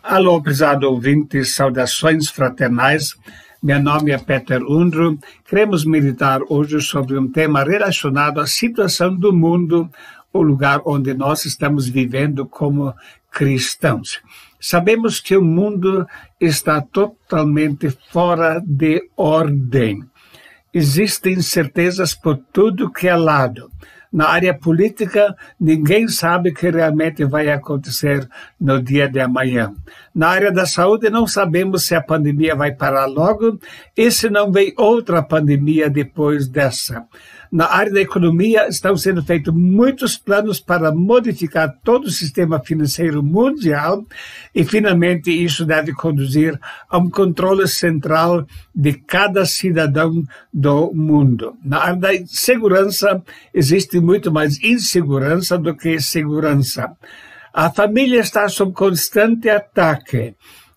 Alô, prezado ouvintes, saudações fraternais. Meu nome é Peter Undro. Queremos meditar hoje sobre um tema relacionado à situação do mundo, o lugar onde nós estamos vivendo como cristãos. Sabemos que o mundo está totalmente fora de ordem. Existem incertezas por tudo que é lado. Na área política, ninguém sabe o que realmente vai acontecer no dia de amanhã. Na área da saúde, não sabemos se a pandemia vai parar logo e se não vem outra pandemia depois dessa. Na área da economia, estão sendo feitos muitos planos para modificar todo o sistema financeiro mundial e, finalmente, isso deve conduzir a um controle central de cada cidadão do mundo. Na área da segurança, existe muito mais insegurança do que segurança. A família está sob constante ataque.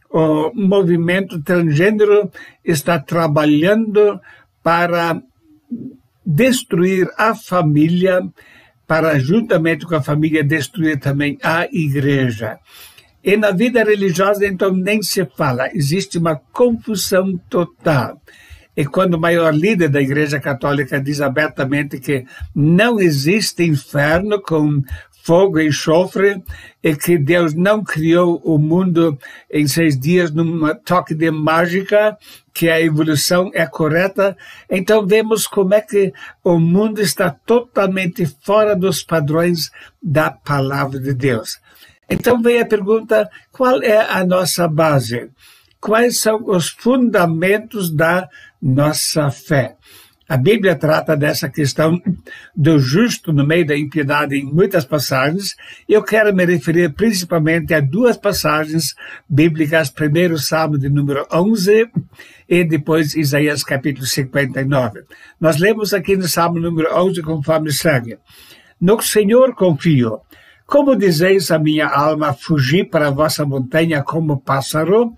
O movimento transgênero está trabalhando para destruir a família, para, juntamente com a família, destruir também a igreja. E na vida religiosa, então, nem se fala. Existe uma confusão total. E quando o maior líder da Igreja Católica diz abertamente que não existe inferno com fogo e enxofre, e que Deus não criou o mundo em 6 dias num toque de mágica, que a evolução é correta, então vemos como é que o mundo está totalmente fora dos padrões da palavra de Deus. Então vem a pergunta, qual é a nossa base? Quais são os fundamentos da nossa fé? A Bíblia trata dessa questão do justo no meio da impiedade em muitas passagens. Eu quero me referir principalmente a 2 passagens bíblicas, primeiro Salmo de número 11 e depois Isaías capítulo 59. Nós lemos aqui no Salmo número 11 conforme segue. No Senhor confio. Como dizeis a minha alma, fugi para a vossa montanha como pássaro?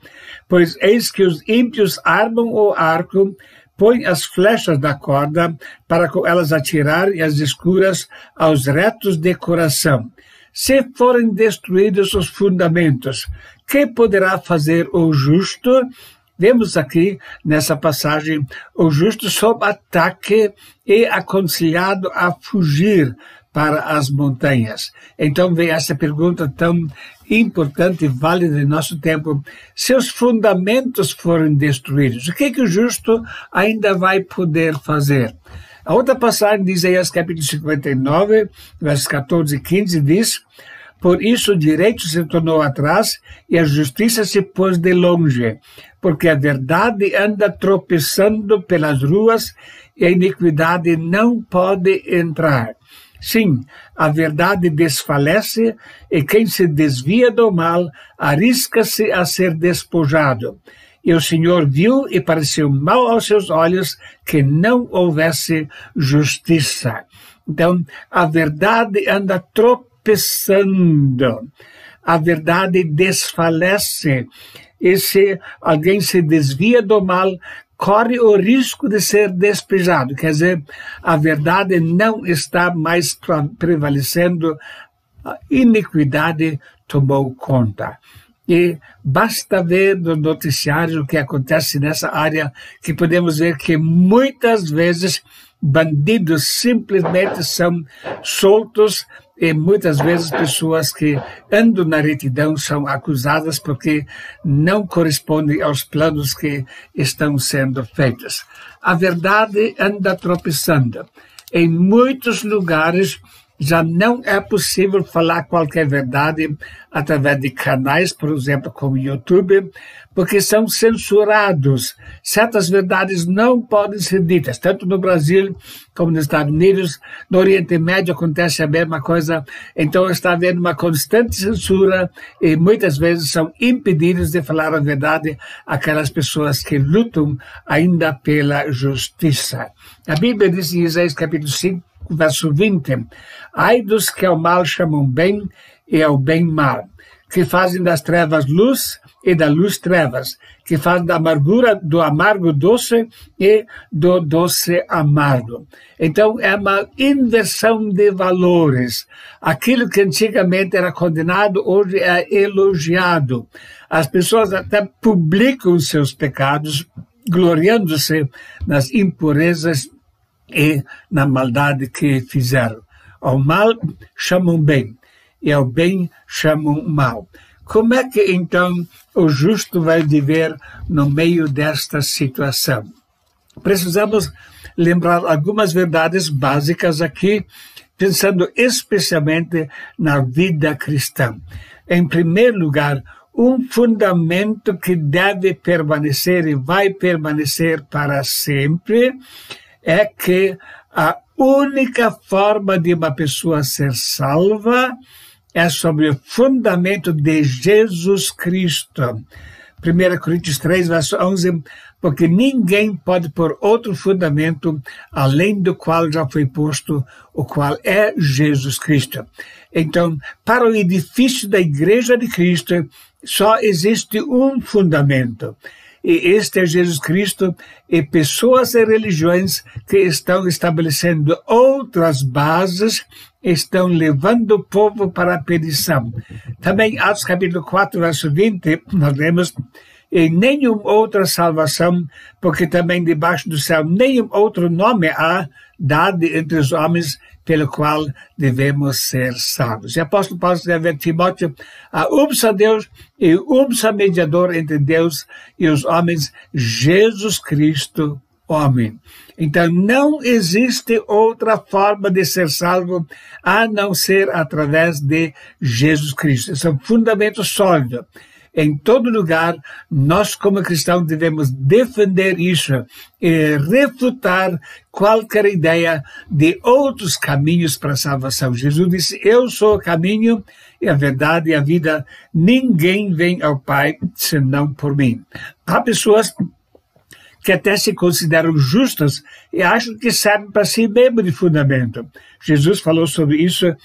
Pois eis que os ímpios armam o arco, põe as flechas da corda para com elas atirarem as escuras aos retos de coração. Se forem destruídos os fundamentos, que poderá fazer o justo? Vemos aqui, nessa passagem, o justo sob ataque e aconselhado a fugir para as montanhas. Então vem essa pergunta tão importante e válida em nosso tempo. Se os fundamentos forem destruídos, o que o justo ainda vai poder fazer? A outra passagem de Isaías capítulo 59, versos 14 e 15 diz: por isso o direito se tornou atrás e a justiça se pôs de longe, porque a verdade anda tropeçando pelas ruas e a iniquidade não pode entrar. Sim, a verdade desfalece e quem se desvia do mal arrisca-se a ser despojado. E o Senhor viu e pareceu mal aos seus olhos que não houvesse justiça. Então, a verdade anda tropeçando. A verdade desfalece. E se alguém se desvia do mal, corre o risco de ser despejado. Quer dizer, a verdade não está mais prevalecendo, a iniquidade tomou conta. E basta ver no noticiário o que acontece nessa área, que podemos ver que muitas vezes bandidos simplesmente são soltos e muitas vezes pessoas que andam na retidão são acusadas porque não correspondem aos planos que estão sendo feitos. A verdade anda tropeçando. Em muitos lugares já não é possível falar qualquer verdade através de canais, por exemplo, como o YouTube, porque são censurados. Certas verdades não podem ser ditas, tanto no Brasil como nos Estados Unidos. No Oriente Médio acontece a mesma coisa. Então está havendo uma constante censura e muitas vezes são impedidos de falar a verdade aquelas pessoas que lutam ainda pela justiça. A Bíblia diz em Isaías capítulo 5, verso 20, ai dos que ao mal chamam bem e ao bem mal, que fazem das trevas luz e da luz trevas, que fazem da amargura do amargo doce e do doce amargo. Então, é uma inversão de valores. Aquilo que antigamente era condenado, hoje é elogiado. As pessoas até publicam seus pecados, gloriando-se nas impurezas e na maldade que fizeram. Ao mal chamam bem, e ao bem chamam mal. Como é que, então, o justo vai viver no meio desta situação? Precisamos lembrar algumas verdades básicas aqui, pensando especialmente na vida cristã. Em primeiro lugar, um fundamento que deve permanecer e vai permanecer para sempre é que a única forma de uma pessoa ser salva é sobre o fundamento de Jesus Cristo. 1 Coríntios 3, verso 11, porque ninguém pode pôr outro fundamento além do qual já foi posto, o qual é Jesus Cristo. Então, para o edifício da Igreja de Cristo, só existe um fundamento. E este é Jesus Cristo, e pessoas e religiões que estão estabelecendo outras bases, estão levando o povo para a perdição. Também, Atos capítulo 4, verso 20, nós lemos, e nenhuma outra salvação, porque também debaixo do céu nenhum outro nome há dado entre os homens pelo qual devemos ser salvos. E o apóstolo Paulo escreve a Timóteo, há um só Deus e um só mediador entre Deus e os homens, Jesus Cristo, homem. Então, não existe outra forma de ser salvo a não ser através de Jesus Cristo. Esse é um fundamento sólido. Em todo lugar, nós como cristãos devemos defender isso e refutar qualquer ideia de outros caminhos para a salvação. Jesus disse, eu sou o caminho e a verdade e a vida. Ninguém vem ao Pai senão por mim. Há pessoas que até se consideram justas e acham que servem para si mesmo de fundamento. Jesus falou sobre isso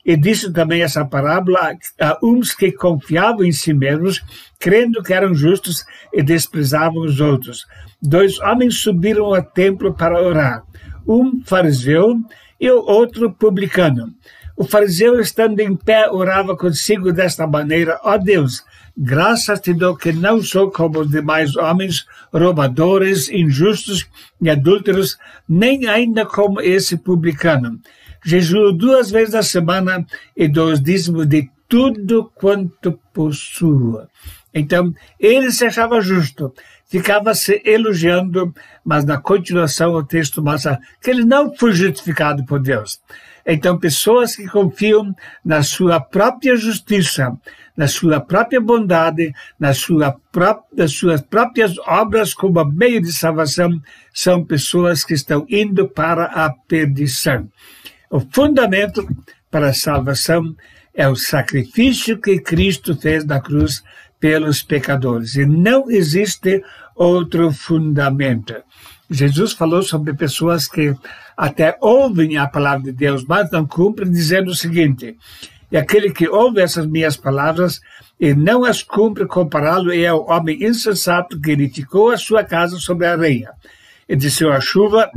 e disse também essa parábola a uns que confiavam em si mesmos, crendo que eram justos e desprezavam os outros. 2 homens subiram ao templo para orar, um fariseu e o outro publicano. O fariseu, estando em pé, orava consigo desta maneira, ó Deus, graças te dou que não sou como os demais homens, roubadores, injustos e adúlteros, nem ainda como esse publicano. Jejuo 2 vezes na semana e dou os dízimos de tudo quanto possuo. Então, ele se achava justo, ficava se elogiando, mas na continuação o texto mostra que ele não foi justificado por Deus. Então, pessoas que confiam na sua própria justiça, na sua própria bondade, nas suas próprias obras como meio de salvação, são pessoas que estão indo para a perdição. O fundamento para a salvação é o sacrifício que Cristo fez na cruz pelos pecadores. E não existe outro fundamento. Jesus falou sobre pessoas que até ouvem a palavra de Deus, mas não cumprem, dizendo o seguinte, e aquele que ouve essas minhas palavras e não as cumpre, compará-lo é o homem insensato que edificou a sua casa sobre a areia. E desceu a chuva,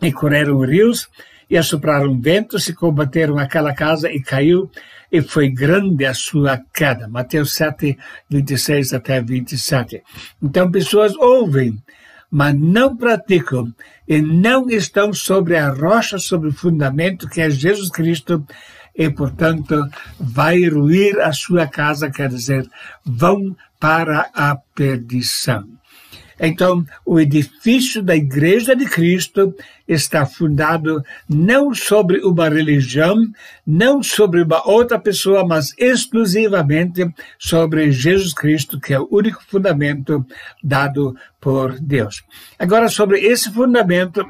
e correram rios, e assopraram ventos, e combateram aquela casa, e caiu, e foi grande a sua queda. Mateus 7, 26 até 27. Então, pessoas ouvem, mas não praticam, e não estão sobre a rocha, sobre o fundamento que é Jesus Cristo, e, portanto, vai ruir a sua casa, quer dizer, vão para a perdição. Então, o edifício da Igreja de Cristo está fundado não sobre uma religião, não sobre uma outra pessoa, mas exclusivamente sobre Jesus Cristo, que é o único fundamento dado por Deus. Agora, sobre esse fundamento,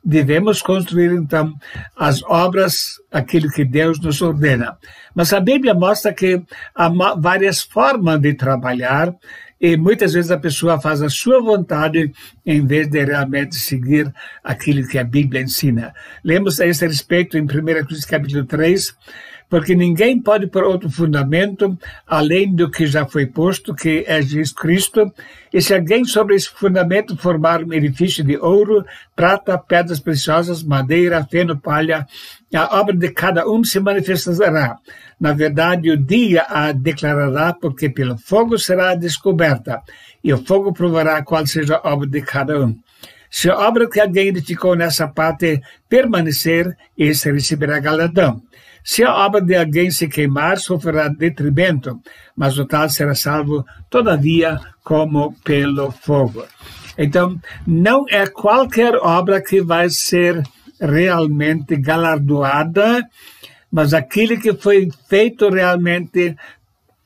devemos construir, então, as obras, aquilo que Deus nos ordena. Mas a Bíblia mostra que há várias formas de trabalhar, e muitas vezes a pessoa faz a sua vontade em vez de realmente seguir aquilo que a Bíblia ensina. Lemos a esse respeito em 1 Coríntios capítulo 3, porque ninguém pode pôr outro fundamento além do que já foi posto, que é Jesus Cristo. E se alguém sobre esse fundamento formar um edifício de ouro, prata, pedras preciosas, madeira, feno, palha, a obra de cada um se manifestará. Na verdade, o dia a declarará, porque pelo fogo será descoberta, e o fogo provará qual seja a obra de cada um. Se a obra que alguém edificou nessa parte permanecer, esse receberá galardão. Se a obra de alguém se queimar, sofrerá detrimento, mas o tal será salvo, todavia, como pelo fogo. Então, não é qualquer obra que vai ser realmente galardoada, mas aquilo que foi feito realmente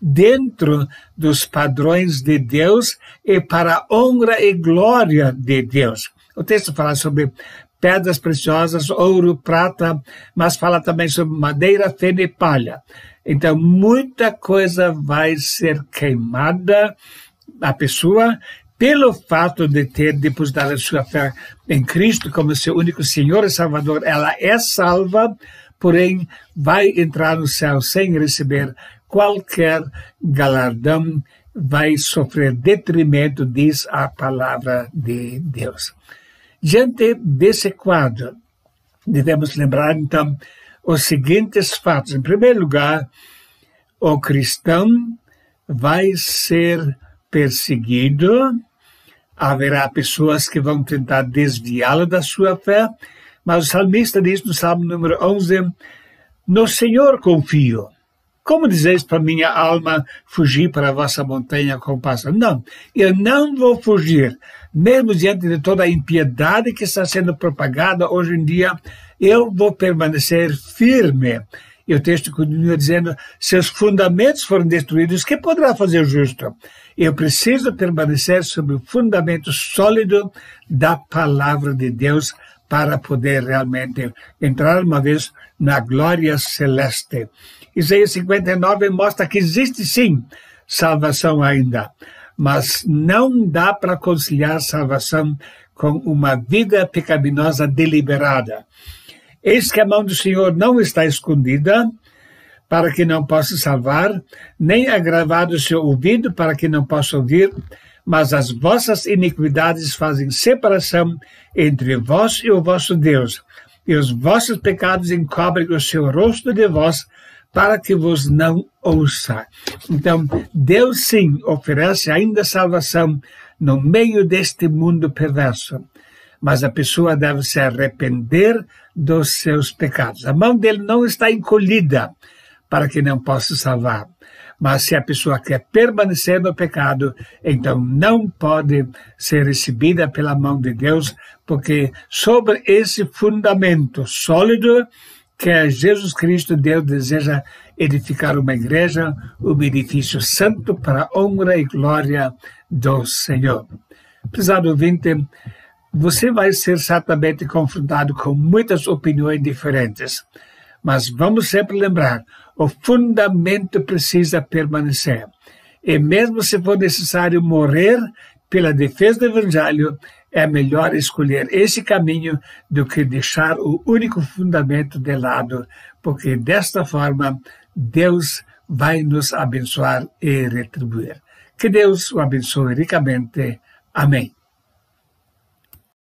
dentro dos padrões de Deus e para a honra e glória de Deus. O texto fala sobre pedras preciosas, ouro, prata, mas fala também sobre madeira, feno e palha. Então, muita coisa vai ser queimada, a pessoa, pelo fato de ter depositado a sua fé em Cristo como seu único Senhor e Salvador. Ela é salva, porém vai entrar no céu sem receber qualquer galardão, vai sofrer detrimento, diz a palavra de Deus. Diante desse quadro, devemos lembrar, então, os seguintes fatos. Em primeiro lugar, o cristão vai ser perseguido, haverá pessoas que vão tentar desviá-lo da sua fé, mas o salmista diz no Salmo número 11, no Senhor confio. Como dizeis para minha alma, fugir para a vossa montanha com paz? Não, eu não vou fugir. Mesmo diante de toda a impiedade que está sendo propagada hoje em dia, eu vou permanecer firme. E o texto continua dizendo, se os fundamentos forem destruídos, o que poderá fazer o justo? Eu preciso permanecer sobre o fundamento sólido da palavra de Deus para poder realmente entrar uma vez na glória celeste. Isaías 59 mostra que existe sim salvação ainda, mas não dá para conciliar salvação com uma vida pecaminosa deliberada. Eis que a mão do Senhor não está escondida, para que não possa salvar, nem agravado o seu ouvido, para que não possa ouvir, mas as vossas iniquidades fazem separação entre vós e o vosso Deus, e os vossos pecados encobrem o seu rosto de vós, para que vos não ouça. Então, Deus sim oferece ainda salvação no meio deste mundo perverso, mas a pessoa deve se arrepender dos seus pecados. A mão dele não está encolhida para que não possa salvar. Mas se a pessoa quer permanecer no pecado, então não pode ser recebida pela mão de Deus, porque sobre esse fundamento sólido, que é Jesus Cristo, Deus deseja edificar uma igreja, um edifício santo para a honra e glória do Senhor. Prezado ouvinte, você vai ser certamente confrontado com muitas opiniões diferentes, mas vamos sempre lembrar, o fundamento precisa permanecer. E mesmo se for necessário morrer pela defesa do Evangelho, é melhor escolher esse caminho do que deixar o único fundamento de lado, porque desta forma Deus vai nos abençoar e retribuir. Que Deus o abençoe ricamente. Amém.